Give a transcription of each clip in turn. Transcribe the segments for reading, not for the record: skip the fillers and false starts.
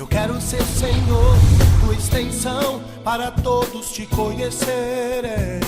Eu quero ser Senhor, tua extensão, para todos te conhecerem.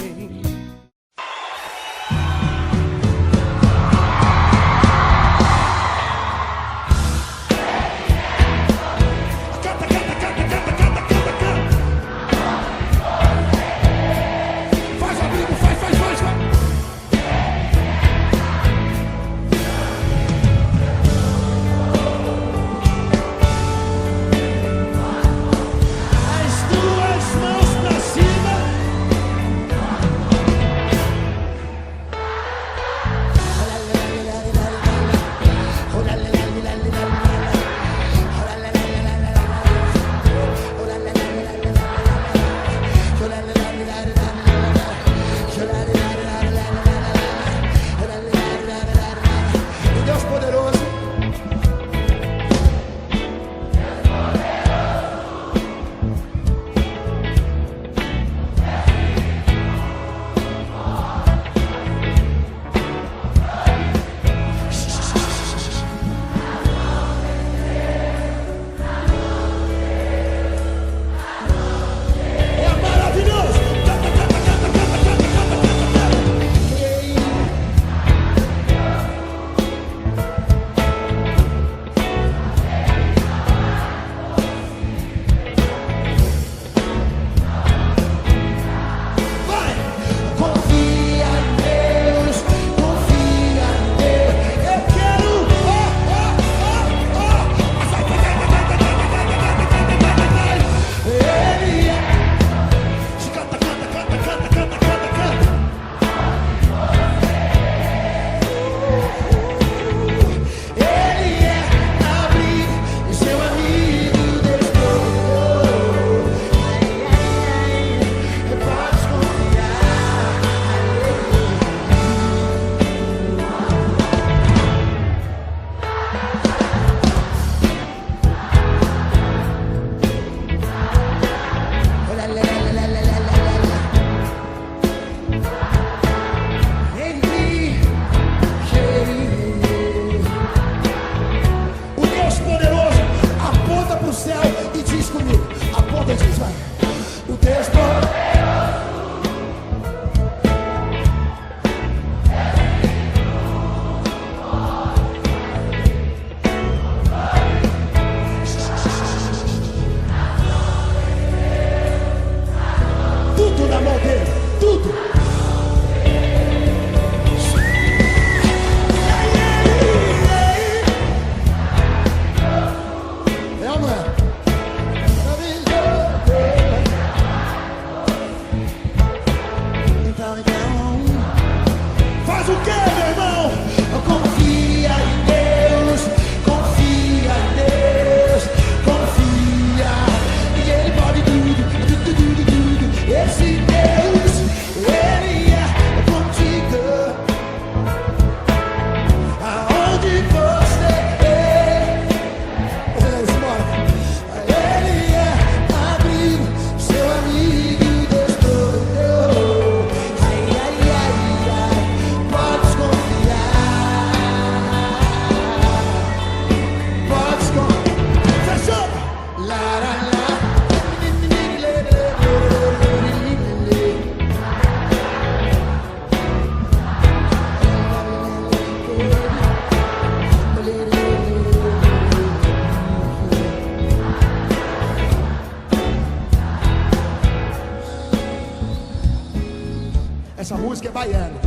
Essa música é baiana.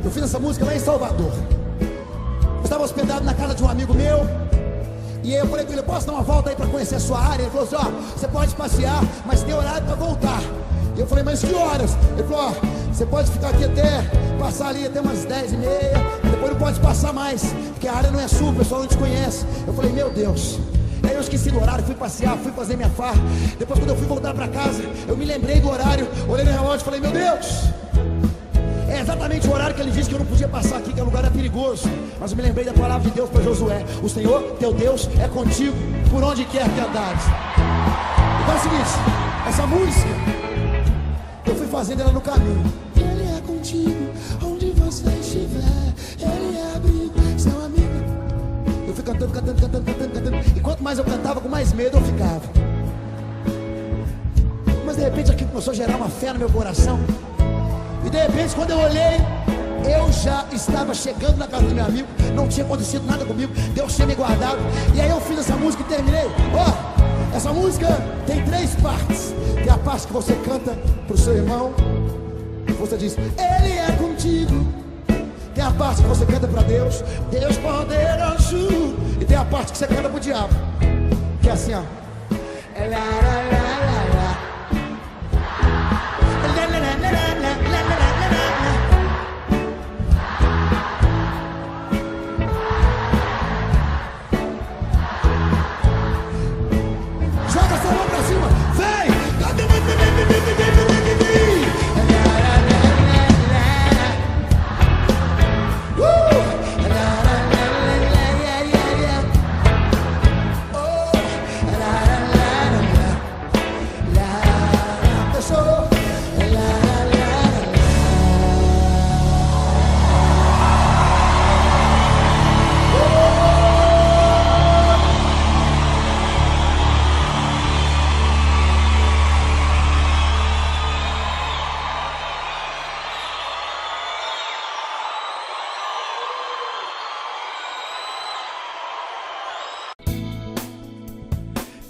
Eu fiz essa música lá em Salvador. Eu estava hospedado na casa de um amigo meu. E aí eu falei com ele, posso dar uma volta aí para conhecer a sua área? Ele falou assim, ó, você pode passear, mas tem horário para voltar. E eu falei, mas que horas? Ele falou, ó, você pode ficar aqui até, passar ali até umas 10h30. Depois não pode passar mais, porque a área não é sua, o pessoal não te conhece. Eu falei, meu Deus. Aí eu esqueci do horário, fui passear, fui fazer minha farra. Depois quando eu fui voltar para casa, eu me lembrei do horário, olhei no relógio e falei, meu Deus, é exatamente o horário que ele disse que eu não podia passar aqui, que o lugar é perigoso. Mas eu me lembrei da palavra de Deus para Josué: o Senhor, teu Deus, é contigo por onde quer que andares. Então é o seguinte, essa música eu fui fazendo ela no caminho. Ele é contigo onde você estiver, Ele é abrigo, seu amigo. Eu fui cantando. E quanto mais eu cantava, com mais medo eu ficava. Mas de repente aquilo começou a gerar uma fé no meu coração. E de repente, quando eu olhei, eu já estava chegando na casa do meu amigo. Não tinha acontecido nada comigo, Deus tinha me guardado. E aí eu fiz essa música e terminei. Ó, essa música tem 3 partes. Tem a parte que você canta pro seu irmão, você diz, Ele é contigo. Tem a parte que você canta para Deus, Deus poderoso. E tem a parte que você canta pro diabo, que é assim, ó. Joga essa mão pra cima, vem!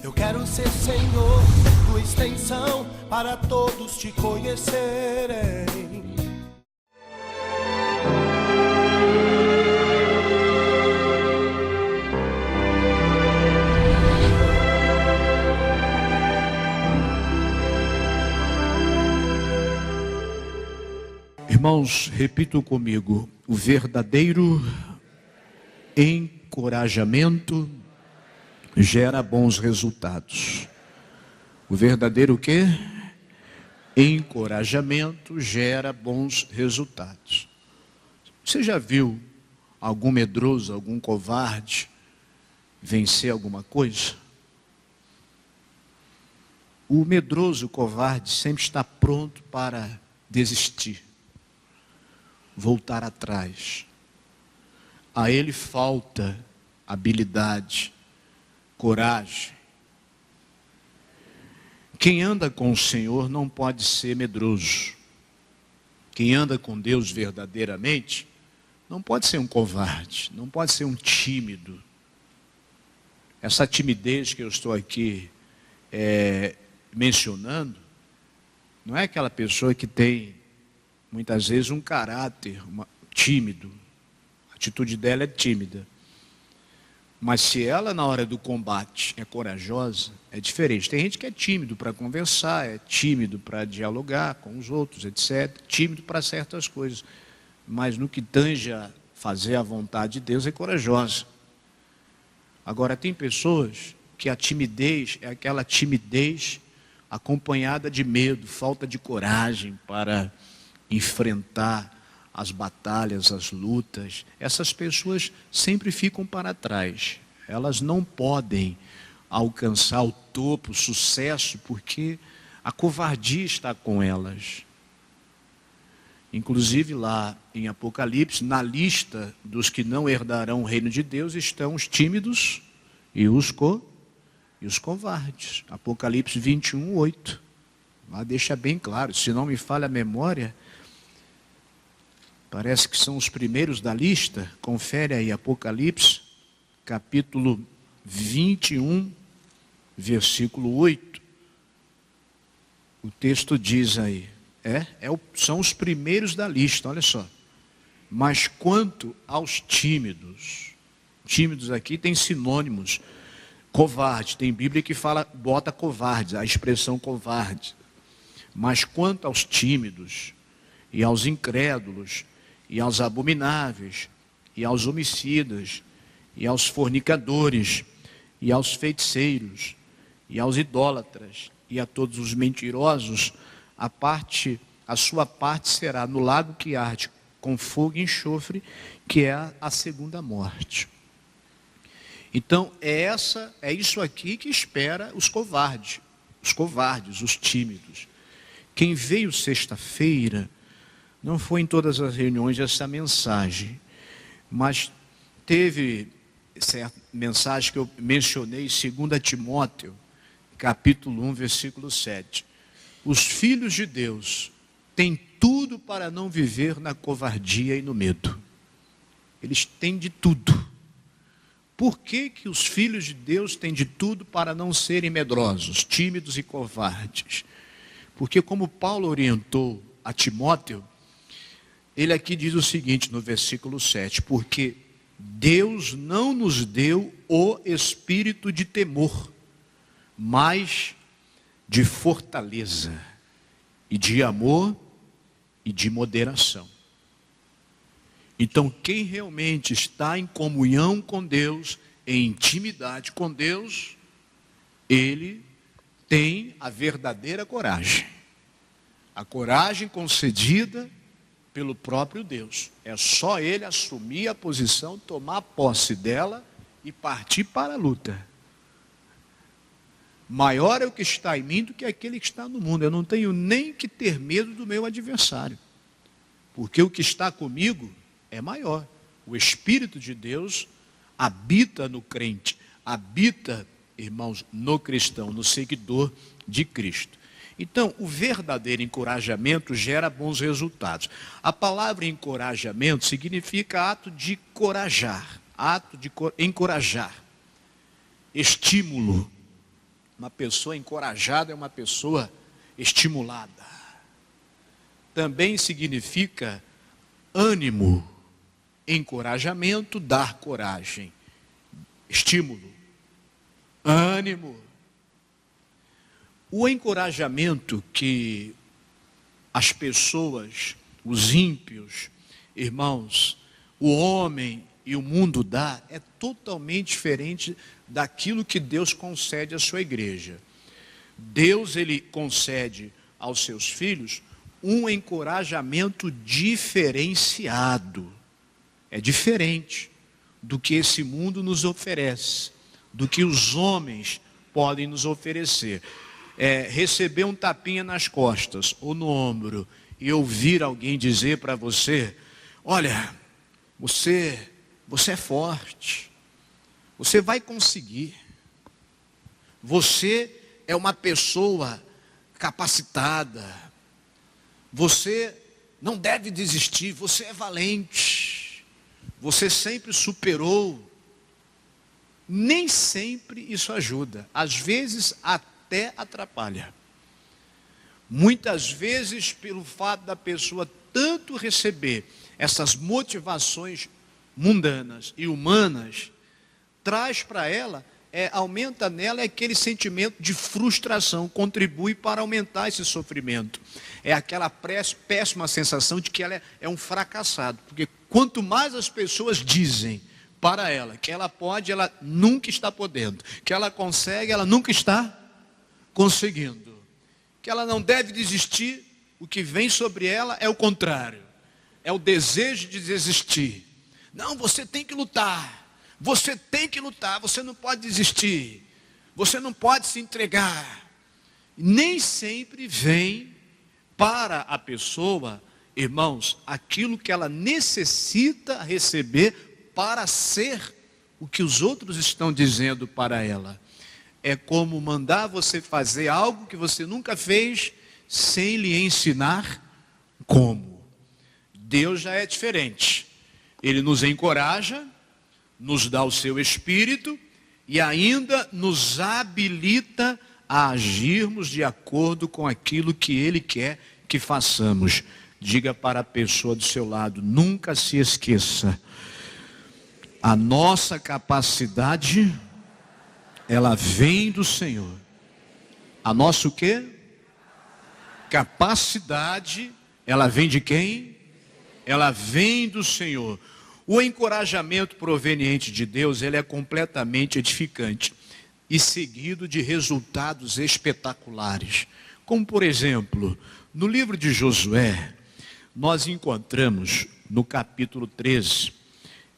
Eu quero ser Senhor, tua extensão, para todos te conhecerem. Irmãos, repitam comigo: o verdadeiro encorajamento gera bons resultados. O verdadeiro o quê? Encorajamento gera bons resultados. Você já viu algum medroso, algum covarde vencer alguma coisa? O medroso, o covarde, sempre está pronto para desistir, voltar atrás. A ele falta habilidade, coragem. Quem anda com o Senhor não pode ser medroso. Quem anda com Deus verdadeiramente não pode ser um covarde, não pode ser um tímido. Essa timidez que eu estou aqui mencionando, não é aquela pessoa que tem muitas vezes um caráter tímido. A atitude dela é tímida. Mas se ela na hora do combate é corajosa, é diferente. Tem gente que é tímido para conversar, é tímido para dialogar com os outros, etc. Tímido para certas coisas. Mas no que tange a fazer a vontade de Deus é corajosa. Agora tem pessoas que a timidez é aquela timidez acompanhada de medo, falta de coragem para enfrentar as batalhas, as lutas. Essas pessoas sempre ficam para trás. Elas não podem alcançar o topo, o sucesso, porque a covardia está com elas. Inclusive lá em Apocalipse, na lista dos que não herdarão o reino de Deus, estão os tímidos e os covardes. Apocalipse 21, 8. Lá deixa bem claro, se não me falha a memória, parece que são os primeiros da lista. Confere aí, Apocalipse, capítulo 21, versículo 8. O texto diz aí, são os primeiros da lista, olha só. Mas quanto aos tímidos aqui tem sinônimos. Covarde, tem Bíblia que bota covarde, a expressão covarde. Mas quanto aos tímidos e aos incrédulos, e aos abomináveis, e aos homicidas, e aos fornicadores, e aos feiticeiros, e aos idólatras, e a todos os mentirosos, a sua parte será no lago que arde com fogo e enxofre, que é a segunda morte. Então, é isso aqui que espera os covardes, os tímidos. Quem veio sexta-feira, não foi em todas as reuniões essa mensagem, mas teve essa é a mensagem que eu mencionei, 2 Timóteo, capítulo 1, versículo 7. Os filhos de Deus têm tudo para não viver na covardia e no medo. Eles têm de tudo. Por que que os filhos de Deus têm de tudo para não serem medrosos, tímidos e covardes? Porque como Paulo orientou a Timóteo, ele aqui diz o seguinte no versículo 7, porque Deus não nos deu o espírito de temor, mas de fortaleza, e de amor e de moderação. Então, quem realmente está em comunhão com Deus, em intimidade com Deus, ele tem a verdadeira coragem. A coragem concedida pelo próprio Deus. É só ele assumir a posição, tomar posse dela e partir para a luta. Maior é o que está em mim do que aquele que está no mundo. Eu não tenho nem que ter medo do meu adversário, porque o que está comigo é maior. O Espírito de Deus habita no crente, habita, irmãos, no cristão, no seguidor de Cristo. Então, o verdadeiro encorajamento gera bons resultados. A palavra encorajamento significa ato de corajar, ato de encorajar, estímulo. Uma pessoa encorajada é uma pessoa estimulada. Também significa ânimo, encorajamento, dar coragem, estímulo, ânimo. O encorajamento que as pessoas, os ímpios, irmãos, o homem e o mundo dá é totalmente diferente daquilo que Deus concede à sua igreja. Deus, ele concede aos seus filhos um encorajamento diferenciado. É diferente do que esse mundo nos oferece, do que os homens podem nos oferecer. Receber um tapinha nas costas ou no ombro e ouvir alguém dizer para você: olha, você é forte, você vai conseguir, você é uma pessoa capacitada, você não deve desistir, você é valente, você sempre superou. Nem sempre isso ajuda, às vezes até atrapalha. Muitas vezes, pelo fato da pessoa tanto receber essas motivações mundanas e humanas, traz para ela, aumenta nela aquele sentimento de frustração, contribui para aumentar esse sofrimento. É aquela péssima sensação de que ela é um fracassado, porque quanto mais as pessoas dizem para ela que ela pode, ela nunca está podendo, que ela consegue, ela nunca está conseguindo, que ela não deve desistir, o que vem sobre ela é o contrário, é o desejo de desistir. Não, você tem que lutar, você tem que lutar, você não pode desistir, você não pode se entregar. Nem sempre vem para a pessoa, irmãos, aquilo que ela necessita receber para ser o que os outros estão dizendo para ela. É como mandar você fazer algo que você nunca fez, sem lhe ensinar como. Deus já é diferente. Ele nos encoraja, nos dá o seu Espírito e ainda nos habilita a agirmos de acordo com aquilo que Ele quer que façamos. Diga para a pessoa do seu lado: nunca se esqueça, a nossa capacidade, ela vem do Senhor. A nossa o quê? Capacidade, ela vem de quem? Ela vem do Senhor. O encorajamento proveniente de Deus, ele é completamente edificante e seguido de resultados espetaculares. Como, por exemplo, no livro de Josué, nós encontramos no capítulo 13,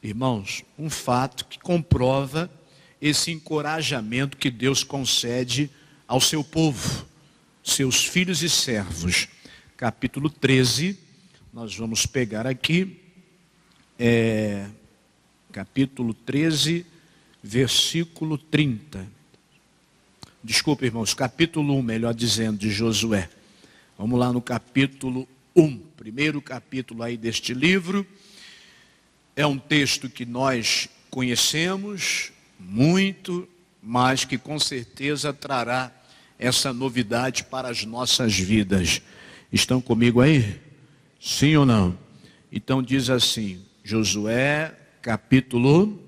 irmãos, um fato que comprova esse encorajamento que Deus concede ao seu povo, seus filhos e servos. Capítulo 13, nós vamos pegar aqui, capítulo 13, versículo 30. Desculpa, irmãos, capítulo 1, melhor dizendo, de Josué. Vamos lá no capítulo 1, primeiro capítulo aí deste livro. É um texto que nós conhecemos muito, mas que com certeza trará essa novidade para as nossas vidas. Estão comigo aí? Sim ou não? Então diz assim, Josué, capítulo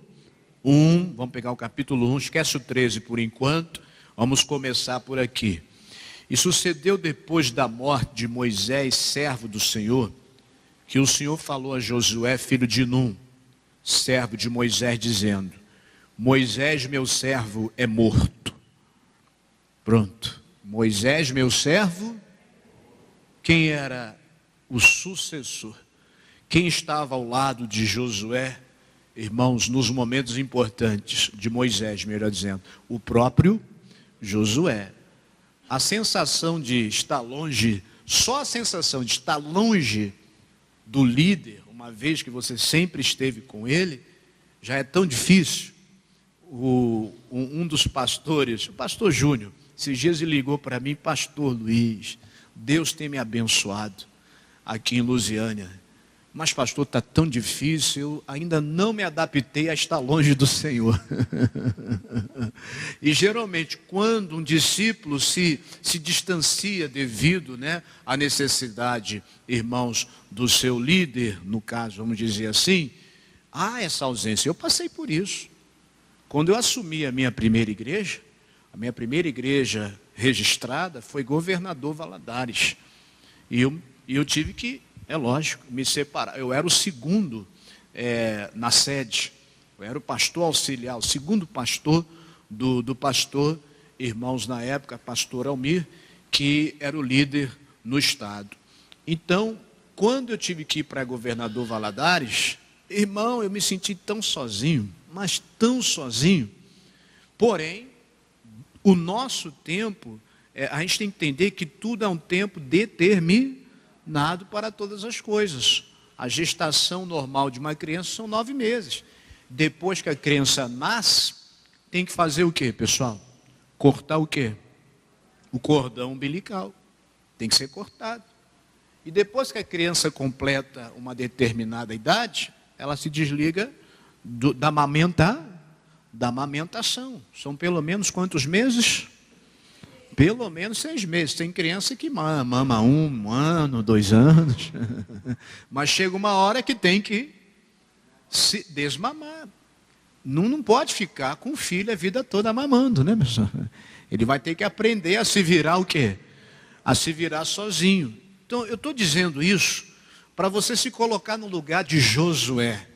1, vamos pegar o capítulo 1, esquece o 13 por enquanto, vamos começar por aqui. E sucedeu depois da morte de Moisés, servo do Senhor, que o Senhor falou a Josué, filho de Num, servo de Moisés, dizendo: Moisés, meu servo, é morto. Pronto. Moisés, meu servo, quem era o sucessor? Quem estava ao lado de Josué, irmãos, nos momentos importantes de Moisés, melhor dizendo? O próprio Josué. A sensação de estar longe, só a sensação de estar longe do líder, uma vez que você sempre esteve com ele, já é tão difícil. Um dos pastores, o pastor Júnior, esses dias ele ligou para mim: pastor Luiz, Deus tem me abençoado aqui em Lusiânia, mas pastor, está tão difícil, eu ainda não me adaptei a estar longe do Senhor. E geralmente quando um discípulo se distancia devido, à necessidade, irmãos, do seu líder, no caso, vamos dizer assim, há essa ausência. Eu passei por isso. Quando eu assumi a minha primeira igreja registrada foi Governador Valadares. E eu tive que, é lógico, me separar. Eu era o segundo na sede. Eu era o pastor auxiliar, o segundo pastor do pastor, irmãos, na época, pastor Almir, que era o líder no estado. Então, quando eu tive que ir para Governador Valadares, irmão, eu me senti tão sozinho, mas tão sozinho. Porém, o nosso tempo, a gente tem que entender que tudo é um tempo determinado para todas as coisas. A gestação normal de uma criança são 9 meses. Depois que a criança nasce, tem que fazer o quê, pessoal? Cortar o quê? O cordão umbilical. Tem que ser cortado. E depois que a criança completa uma determinada idade, ela se desliga da amamentação. São pelo menos quantos meses? Pelo menos 6 meses. Tem criança que mama 1 ano, 2 anos. Mas chega uma hora que tem que se desmamar. Não pode ficar com o filho a vida toda mamando, né, pessoal? Ele vai ter que aprender a se virar o quê? A se virar sozinho. Então, eu estou dizendo isso para você se colocar no lugar de Josué.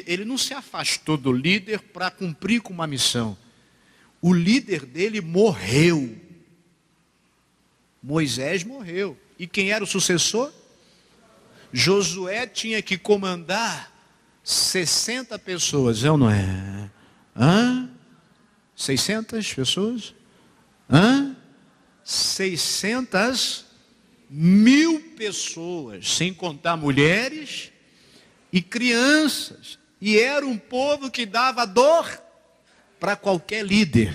Ele não se afastou do líder para cumprir com uma missão. O líder dele morreu. Moisés morreu. E quem era o sucessor? Josué tinha que comandar 60 pessoas, é ou não é? 600 pessoas? 600.000 pessoas, sem contar mulheres e crianças. E era um povo que dava dor para qualquer líder.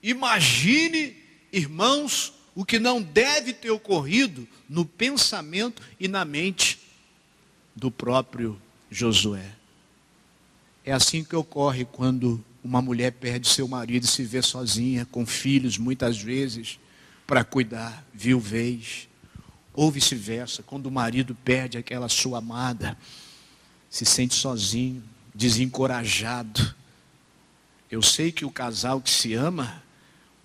Imagine, irmãos, o que não deve ter ocorrido no pensamento e na mente do próprio Josué. É assim que ocorre quando uma mulher perde seu marido e se vê sozinha, com filhos muitas vezes, para cuidar, viuvez. Ou vice-versa, quando o marido perde aquela sua amada, se sente sozinho, desencorajado. Eu sei que o casal que se ama,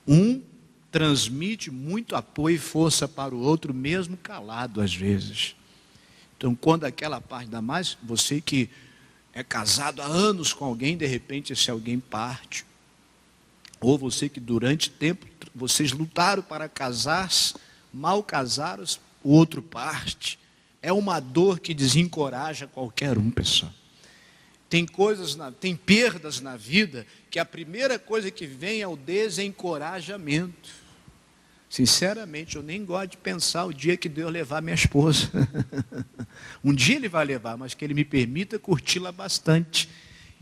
um transmite muito apoio e força para o outro, mesmo calado às vezes. Então, quando aquela parte dá mais, você que é casado há anos com alguém, de repente esse alguém parte. Ou você que durante tempo, vocês lutaram para casar-se, mal casaram, o outro parte. É uma dor que desencoraja qualquer um, pessoal. Tem perdas na vida que a primeira coisa que vem é o desencorajamento. Sinceramente, eu nem gosto de pensar o dia que Deus levar minha esposa. Um dia Ele vai levar, mas que Ele me permita curti-la bastante.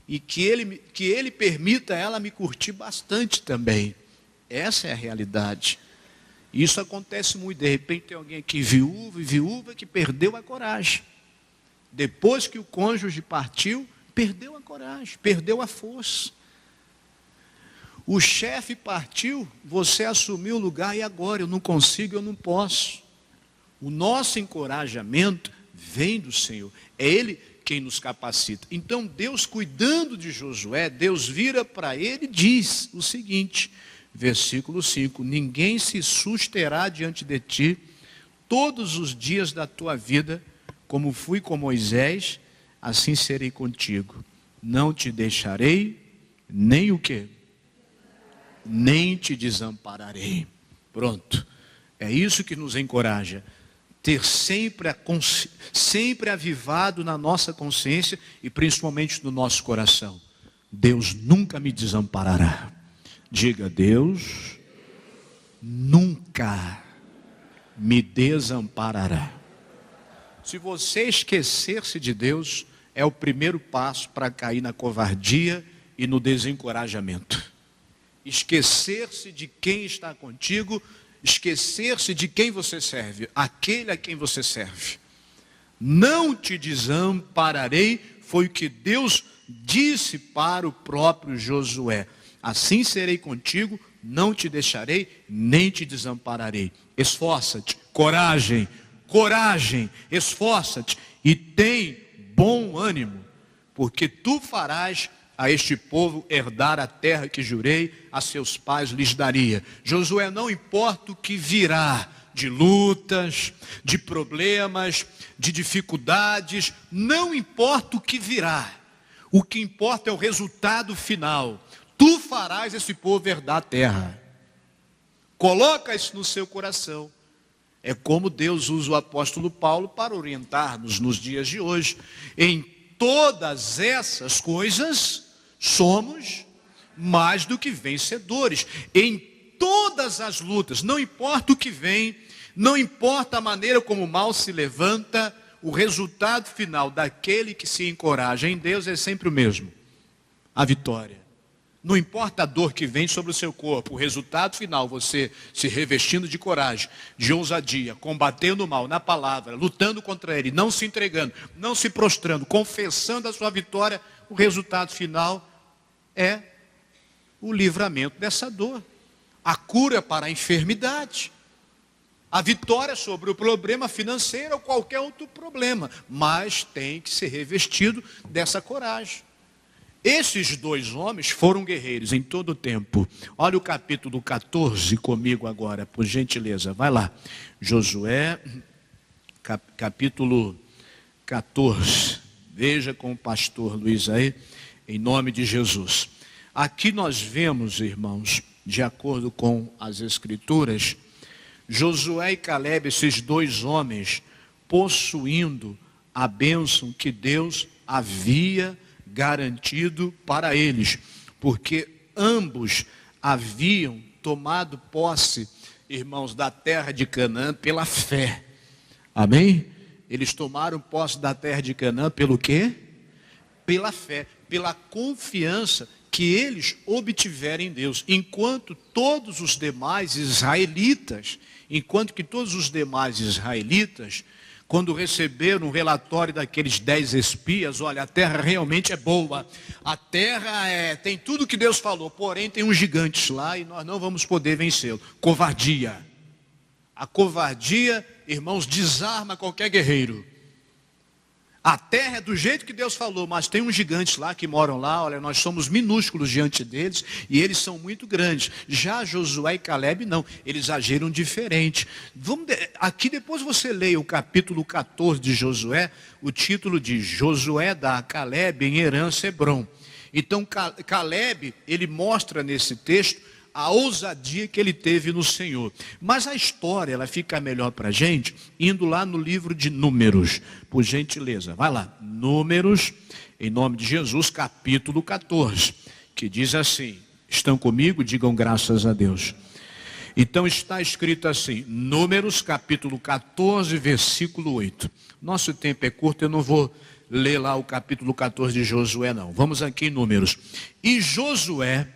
e que ele permita ela me curtir bastante também. Essa é a realidade. Isso acontece muito. De repente tem alguém aqui viúva que perdeu a coragem. Depois que o cônjuge partiu, perdeu a coragem, perdeu a força. O chefe partiu, você assumiu o lugar e agora eu não consigo, eu não posso. O nosso encorajamento vem do Senhor. É Ele quem nos capacita. Então Deus, cuidando de Josué, Deus vira para ele e diz o seguinte, versículo 5, ninguém se susterá diante de ti todos os dias da tua vida, como fui com Moisés, assim serei contigo. Não te deixarei, nem o quê? Nem te desampararei. Pronto. É isso que nos encoraja. Ter sempre avivado na nossa consciência e principalmente no nosso coração. Deus nunca me desamparará. Diga, Deus nunca me desamparará. Se você esquecer-se de Deus, é o primeiro passo para cair na covardia e no desencorajamento. Esquecer-se de quem está contigo, esquecer-se de quem você serve, aquele a quem você serve. Não te desampararei, foi o que Deus disse para o próprio Josué. Assim serei contigo, não te deixarei, nem te desampararei. Esforça-te, coragem, esforça-te e tem bom ânimo, porque tu farás a este povo herdar a terra que jurei a seus pais lhes daria. Josué, não importa o que virá de lutas, de problemas, de dificuldades, não importa o que virá. O que importa é o resultado final. Tu farás esse povo herdar a terra. Coloca isso no seu coração. É como Deus usa o apóstolo Paulo para orientar-nos nos dias de hoje. Em todas essas coisas, somos mais do que vencedores. Em todas as lutas, não importa o que vem, não importa a maneira como o mal se levanta, o resultado final daquele que se encoraja em Deus é sempre o mesmo: a vitória. Não importa a dor que vem sobre o seu corpo, o resultado final, você se revestindo de coragem, de ousadia, combatendo o mal na palavra, lutando contra ele, não se entregando, não se prostrando, confessando a sua vitória, o resultado final é o livramento dessa dor, a cura para a enfermidade, a vitória sobre o problema financeiro ou qualquer outro problema, mas tem que ser revestido dessa coragem. Esses dois homens foram guerreiros em todo o tempo. Olha o capítulo 14 comigo agora, por gentileza. Vai lá. Josué, capítulo 14. Veja com o pastor Luiz aí, em nome de Jesus. Aqui nós vemos, irmãos, de acordo com as Escrituras, Josué e Calebe, esses dois homens, possuindo a bênção que Deus havia garantido para eles, porque ambos haviam tomado posse, irmãos, da terra de Canaã pela fé. Amém? Eles tomaram posse da terra de Canaã pelo quê? Pela fé, pela confiança que eles obtiveram em Deus, enquanto que todos os demais israelitas, quando receberam um relatório daqueles 10 espias, olha, a terra realmente é boa, a terra tem tudo que Deus falou, porém tem uns gigantes lá e nós não vamos poder vencê-lo. Covardia. A covardia, irmãos, desarma qualquer guerreiro. A terra é do jeito que Deus falou, mas tem uns gigantes lá que moram lá, olha, nós somos minúsculos diante deles e eles são muito grandes. Já Josué e Calebe não, eles agiram diferente. Aqui depois você leia o capítulo 14 de Josué, o título diz: Josué dá a Calebe em herança Hebrom. Então Calebe, ele mostra nesse texto a ousadia que ele teve no Senhor. Mas a história, ela fica melhor para a gente indo lá no livro de Números, por gentileza. Vai lá, Números, em nome de Jesus, capítulo 14, que diz assim, estão comigo? Digam graças a Deus. Então está escrito assim, Números, capítulo 14, versículo 8. Nosso tempo é curto, eu não vou ler lá o capítulo 14 de Josué, não. Vamos aqui em Números. E Josué,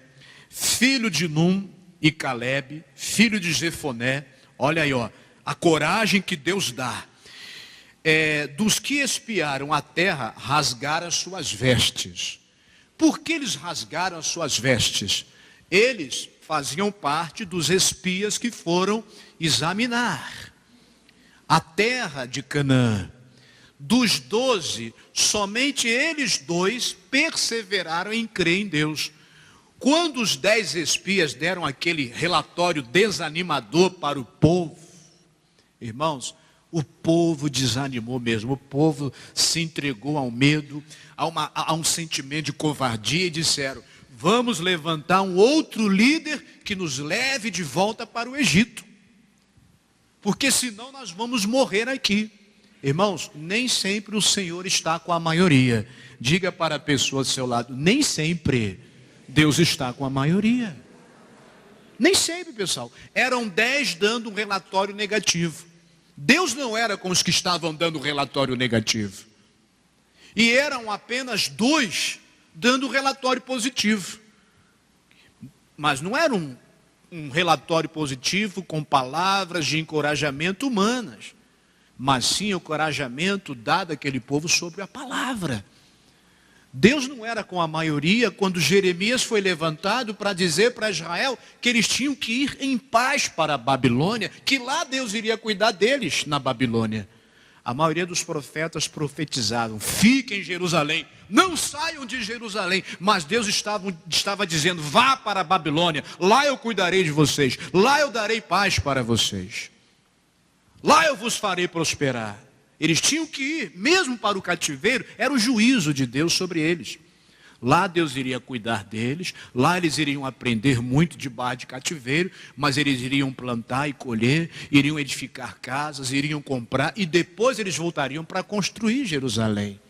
filho de Num, e Caleb, filho de Jefoné, olha aí, ó, a coragem que Deus dá. Dos que espiaram a terra, rasgaram as suas vestes. Por que eles rasgaram as suas vestes? Eles faziam parte dos espias que foram examinar a terra de Canaã. Dos 12, somente eles 2 perseveraram em crer em Deus. Quando os 10 espias deram aquele relatório desanimador para o povo, irmãos, o povo desanimou mesmo, o povo se entregou ao medo, a um sentimento de covardia e disseram: vamos levantar um outro líder que nos leve de volta para o Egito, porque senão nós vamos morrer aqui. Irmãos, nem sempre o Senhor está com a maioria. Diga para a pessoa do seu lado: nem sempre Deus está com a maioria. Nem sempre, pessoal. Eram 10 dando um relatório negativo. Deus não era com os que estavam dando relatório negativo. E eram apenas 2 dando relatório positivo. Mas não era um relatório positivo com palavras de encorajamento humanas, mas sim o encorajamento dado àquele povo sobre a palavra. Deus não era com a maioria quando Jeremias foi levantado para dizer para Israel que eles tinham que ir em paz para a Babilônia, que lá Deus iria cuidar deles na Babilônia. A maioria dos profetas profetizaram: fiquem em Jerusalém, não saiam de Jerusalém. Mas Deus estava dizendo: vá para a Babilônia, lá eu cuidarei de vocês, lá eu darei paz para vocês, lá eu vos farei prosperar. Eles tinham que ir, mesmo para o cativeiro, era o juízo de Deus sobre eles. Lá Deus iria cuidar deles, lá eles iriam aprender muito debaixo de cativeiro, mas eles iriam plantar e colher, iriam edificar casas, iriam comprar, e depois eles voltariam para construir Jerusalém.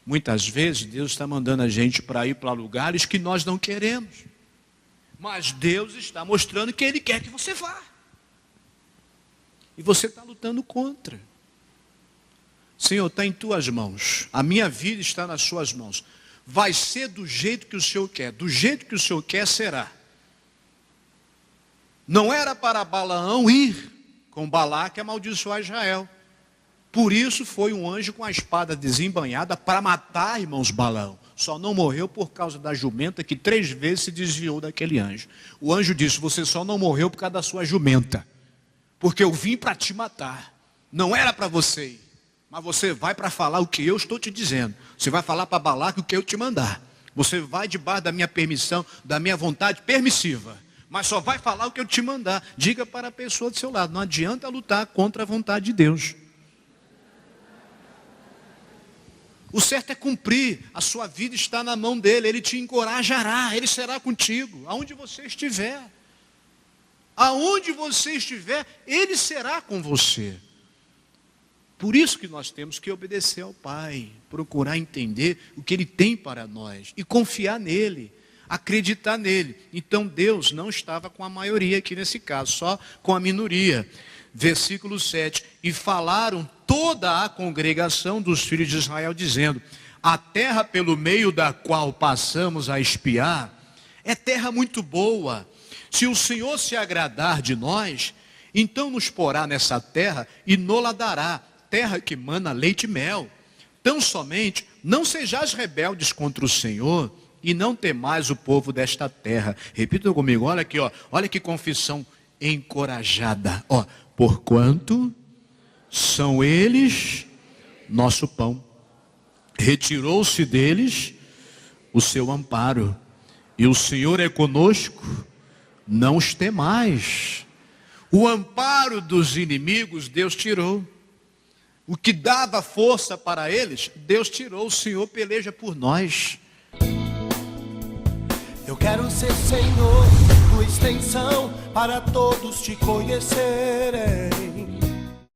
Muitas vezes Deus está mandando a gente para ir para lugares que nós não queremos, mas Deus está mostrando que Ele quer que você vá, e você está lutando contra. Senhor, está em tuas mãos, a minha vida está nas suas mãos. Vai ser do jeito que o Senhor quer, do jeito que o Senhor quer será. Não era para Balaão ir com Balaque amaldiçoar Israel. Por isso foi um anjo com a espada desembainhada para matar, irmãos, Balaão. Só não morreu por causa da jumenta que 3 vezes se desviou daquele anjo. O anjo disse: você só não morreu por causa da sua jumenta, porque eu vim para te matar. Não era para você ir. Mas você vai para falar o que eu estou te dizendo. Você vai falar para Balaque o que eu te mandar. Você vai debaixo da minha permissão, da minha vontade permissiva. Mas só vai falar o que eu te mandar. Diga para a pessoa do seu lado: não adianta lutar contra a vontade de Deus. O certo é cumprir. A sua vida está na mão dele. Ele te encorajará. Ele será contigo, aonde você estiver. Aonde você estiver, Ele será com você. Por isso que nós temos que obedecer ao Pai, procurar entender o que Ele tem para nós e confiar nele, acreditar nele. Então Deus não estava com a maioria aqui nesse caso, só com a minoria. Versículo 7, e falaram toda a congregação dos filhos de Israel, dizendo: a terra pelo meio da qual passamos a espiar é terra muito boa. Se o Senhor se agradar de nós, então nos porá nessa terra e nola dará, terra que mana leite e mel. Tão somente não sejais rebeldes contra o Senhor e não temais o povo desta terra. Repita comigo, olha aqui, ó, olha que confissão encorajada. Ó, porquanto são eles nosso pão. Retirou-se deles o seu amparo. E o Senhor é conosco, não os temais. O amparo dos inimigos Deus tirou. O que dava força para eles, Deus tirou. O Senhor peleja por nós. Eu quero ser Senhor, tua extensão, para todos te conhecerem.